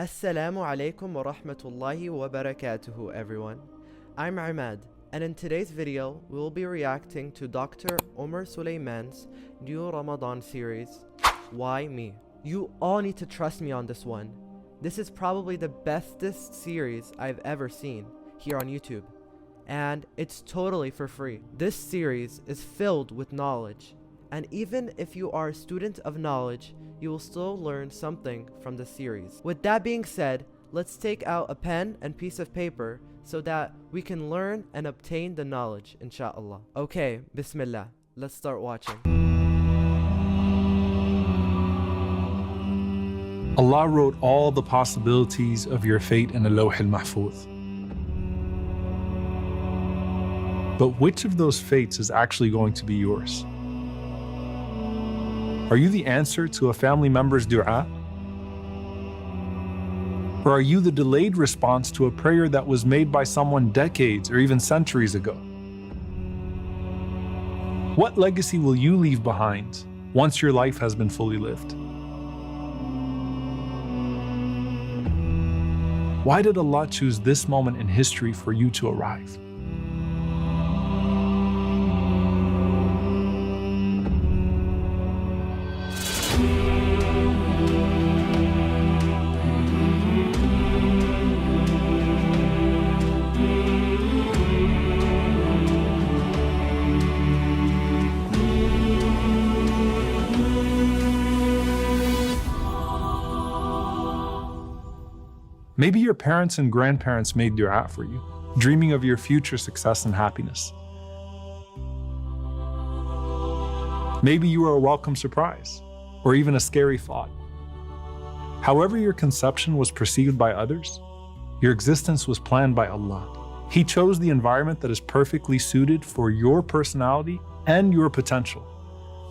Assalamu alaikum wa rahmatullahi wa barakatuhu, everyone. I'm Amad, and in today's video, we will be reacting to Dr. Omar Suleiman's new Ramadan series, Why Me? You all need to trust me on this one. This is probably the bestest series I've ever seen here on YouTube, and it's totally for free. This series is filled with knowledge, and even if you are a student of knowledge, you will still learn something from the series. With that being said, let's take out a pen and piece of paper so that we can learn and obtain the knowledge, inshallah. Okay, bismillah, let's start watching. Allah wrote all the possibilities of your fate in the Lawh al-Mahfuz. But which of those fates is actually going to be yours? Are you the answer to a family member's dua? Or are you the delayed response to a prayer that was made by someone decades or even centuries ago? What legacy will you leave behind once your life has been fully lived? Why did Allah choose this moment in history for you to arrive? Maybe your parents and grandparents made dua for you, dreaming of your future success and happiness. Maybe you were a welcome surprise, or even a scary thought. However your conception was perceived by others, your existence was planned by Allah. He chose the environment that is perfectly suited for your personality and your potential.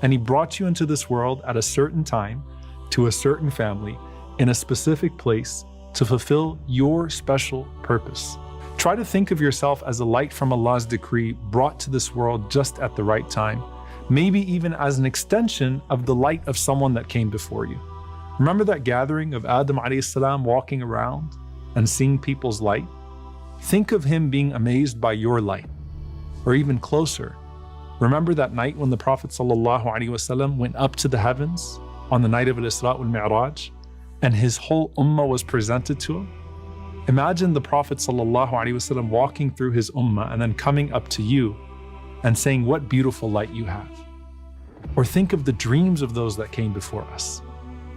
And He brought you into this world at a certain time, to a certain family, in a specific place, to fulfill your special purpose. Try to think of yourself as a light from Allah's decree brought to this world just at the right time, maybe even as an extension of the light of someone that came before you. Remember that gathering of Adam alayhi salam walking around and seeing people's light? Think of him being amazed by your light. Or even closer, remember that night when the Prophet ﷺ went up to the heavens on the night of Al-Isra wal-Mi'raj, and his whole ummah was presented to him? Imagine the Prophet ﷺ walking through his ummah and then coming up to you and saying, what beautiful light you have. Or think of the dreams of those that came before us.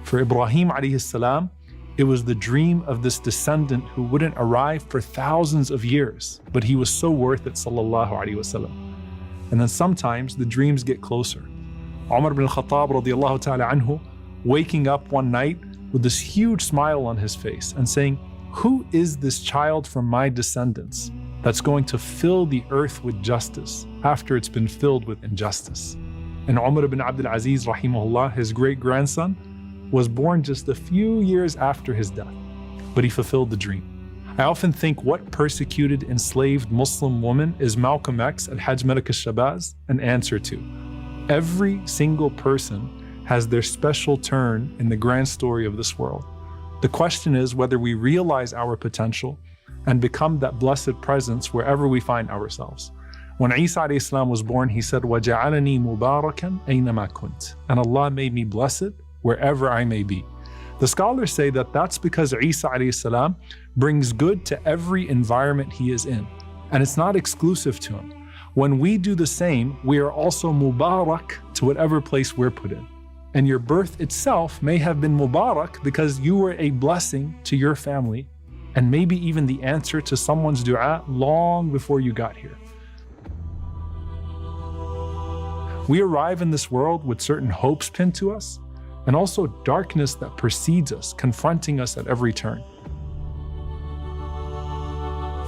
For Ibrahim alayhi salam, it was the dream of this descendant who wouldn't arrive for thousands of years, but he was so worth it, sallallahu alayhi wasallam. And then sometimes the dreams get closer. Umar ibn al-Khattab radiyallahu ta'ala anhu, waking up one night with this huge smile on his face and saying, who is this child from my descendants that's going to fill the earth with justice after it's been filled with injustice? And Umar ibn Abdul Aziz, rahimahullah, his great-grandson, was born just a few years after his death, but he fulfilled the dream. I often think, what persecuted, enslaved Muslim woman is Malcolm X at Hajj Malak al-Shabazz an answer to? Every single person has their special turn in the grand story of this world. The question is whether we realize our potential and become that blessed presence wherever we find ourselves. When Isa alayhi salam was born, he said, وَجَعَلَنِي مُبَارَكًا أَيْنَمَا كُنْتَ, and Allah made me blessed wherever I may be. The scholars say that that's because Isa alayhi salam brings good to every environment he is in, and it's not exclusive to him. When we do the same, we are also mubarak to whatever place we're put in. And your birth itself may have been mubarak because you were a blessing to your family, and maybe even the answer to someone's dua long before you got here. We arrive in this world with certain hopes pinned to us, and also darkness that precedes us, confronting us at every turn.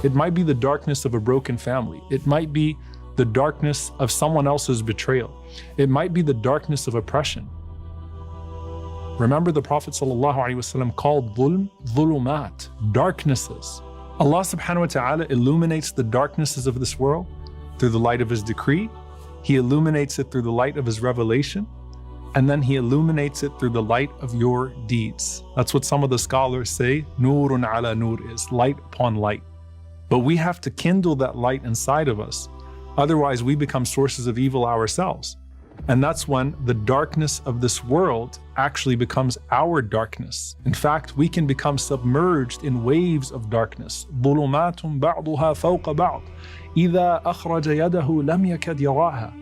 It might be the darkness of a broken family. It might be the darkness of someone else's betrayal. It might be the darkness of oppression. Remember, the Prophet ﷺ called dhulm, dhulumat, darknesses. Allah subhanahu wa ta'ala illuminates the darknesses of this world through the light of His decree. He illuminates it through the light of His revelation. and then He illuminates it through the light of your deeds. That's what some of the scholars say, Nurun ala nur is, light upon light. But we have to kindle that light inside of us. Otherwise, we become sources of evil ourselves. And that's when the darkness of this world actually becomes our darkness. In fact, we can become submerged in waves of darkness. ظُلُمَاتٌ بَعْضُهَا فَوْقَ بَعْضٍ إِذَا أَخْرَجَ يَدَهُ لَمْ يَكَدْ يَرَاهَا.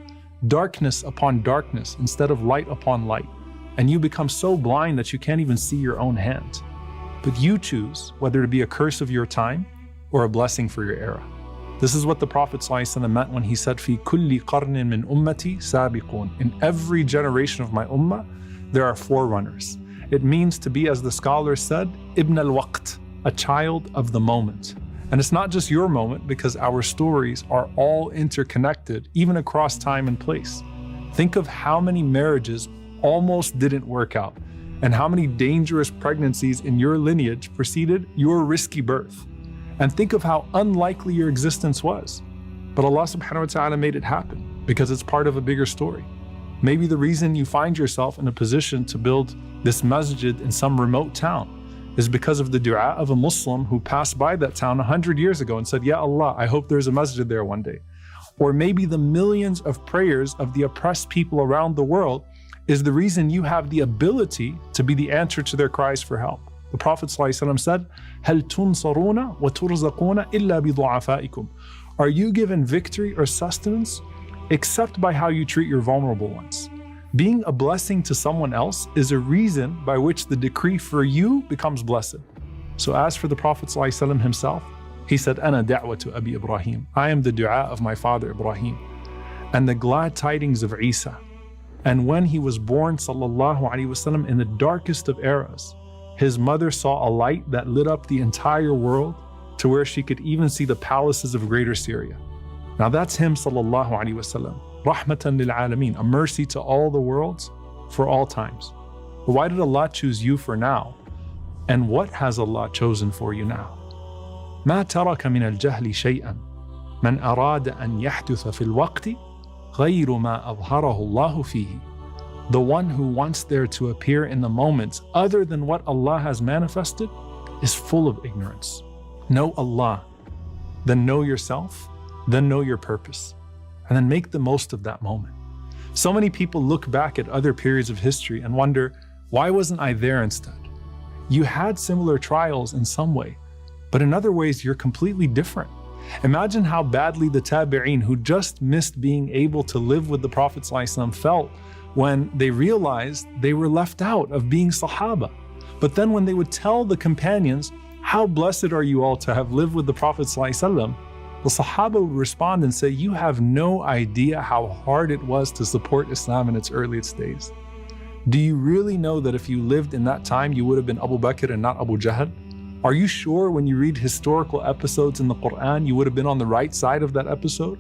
Darkness upon darkness instead of light upon light. And you become so blind that you can't even see your own hand. But you choose whether to be a curse of your time or a blessing for your era. This is what the Prophet ﷺ meant when he said, "Fi kulli qarnin min ummati sabiqun." In every generation of my ummah, there are forerunners. It means to be, as the scholars said, ibn al-waqt, a child of the moment. And it's not just your moment, because our stories are all interconnected, even across time and place. Think of how many marriages almost didn't work out, and how many dangerous pregnancies in your lineage preceded your risky birth. And think of how unlikely your existence was. But Allah subhanahu wa ta'ala made it happen because it's part of a bigger story. Maybe the reason you find yourself in a position to build this masjid in some remote town is because of the dua of a Muslim who passed by that town 100 years ago and said, "Ya Allah, I hope there's a masjid there one day." Or maybe the millions of prayers of the oppressed people around the world is the reason you have the ability to be the answer to their cries for help. The Prophet ﷺ said, "Hal tunsaruna wa turzaquna illa bi du'afaikum." Are you given victory or sustenance except by how you treat your vulnerable ones? Being a blessing to someone else is a reason by which the decree for you becomes blessed. So as for the Prophet ﷺ himself, he said, "Ana da'watu Abi Ibrahim." I am the dua of my father Ibrahim. And the glad tidings of Isa. And when he was born, sallallahu alaihi wasallam, in the darkest of eras, his mother saw a light that lit up the entire world to where she could even see the palaces of greater Syria. Now that's him, sallallahu alaihi wasallam. Rahmatan lil alameen, a mercy to all the worlds for all times. But why did Allah choose you for now? And what has Allah chosen for you now? ما ترك من الجهل شيئا من أراد أن يحدث في الوقت غير ما أظهره الله فيه. The one who wants there to appear in the moments other than what Allah has manifested is full of ignorance. Know Allah, then know yourself, then know your purpose, and then make the most of that moment. So many people look back at other periods of history and wonder, why wasn't I there instead? You had similar trials in some way, but in other ways you're completely different. Imagine how badly the tabi'een who just missed being able to live with the Prophet ﷺ felt when they realized they were left out of being Sahaba. But then when they would tell the companions, "How blessed are you all to have lived with the Prophet ﷺ?" the Sahaba would respond and say, "You have no idea how hard it was to support Islam in its earliest days. Do you really know that if you lived in that time, you would have been Abu Bakr and not Abu Jahl? Are you sure when you read historical episodes in the Quran, you would have been on the right side of that episode?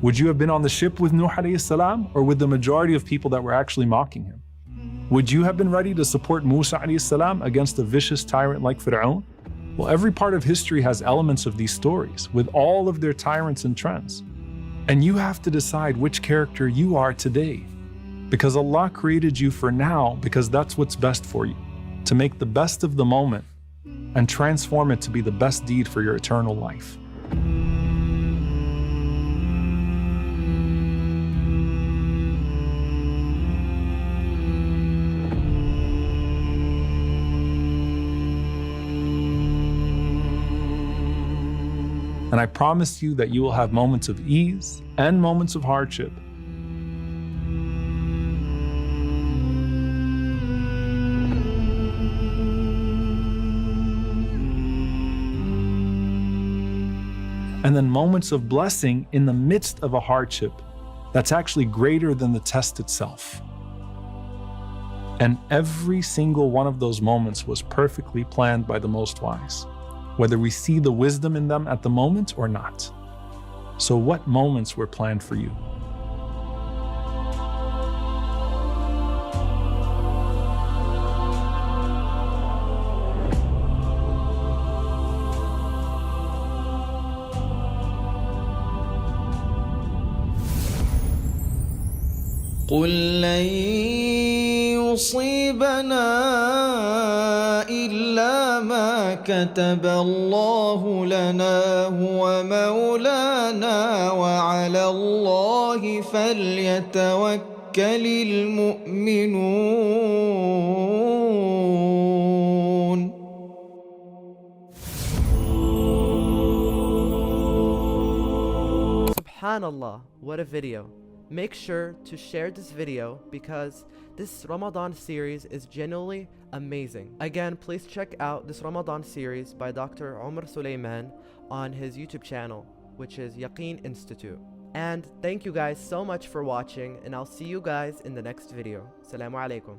Would you have been on the ship with Nuh alayhi salam or with the majority of people that were actually mocking him? Would you have been ready to support Musa alayhi salam against a vicious tyrant like Fir'aun?" Well, every part of history has elements of these stories with all of their tyrants and trends. And you have to decide which character you are today, because Allah created you for now, because that's what's best for you, to make the best of the moment and transform it to be the best deed for your eternal life. And I promise you that you will have moments of ease and moments of hardship. And then moments of blessing in the midst of a hardship that's actually greater than the test itself. And every single one of those moments was perfectly planned by the Most Wise, whether we see the wisdom in them at the moment or not. So what moments were planned for you? قل لن يصيبنا إلا ما كتب الله لنا هو مولانا وعلى الله فليتوكل المؤمنون. Subhanallah, what a video. Make sure to share this video because this Ramadan series is genuinely amazing. Again, please check out this Ramadan series by Dr. Omar Suleiman on his YouTube channel, which is Yaqeen Institute. And thank you guys so much for watching, and I'll see you guys in the next video. Assalamu alaikum.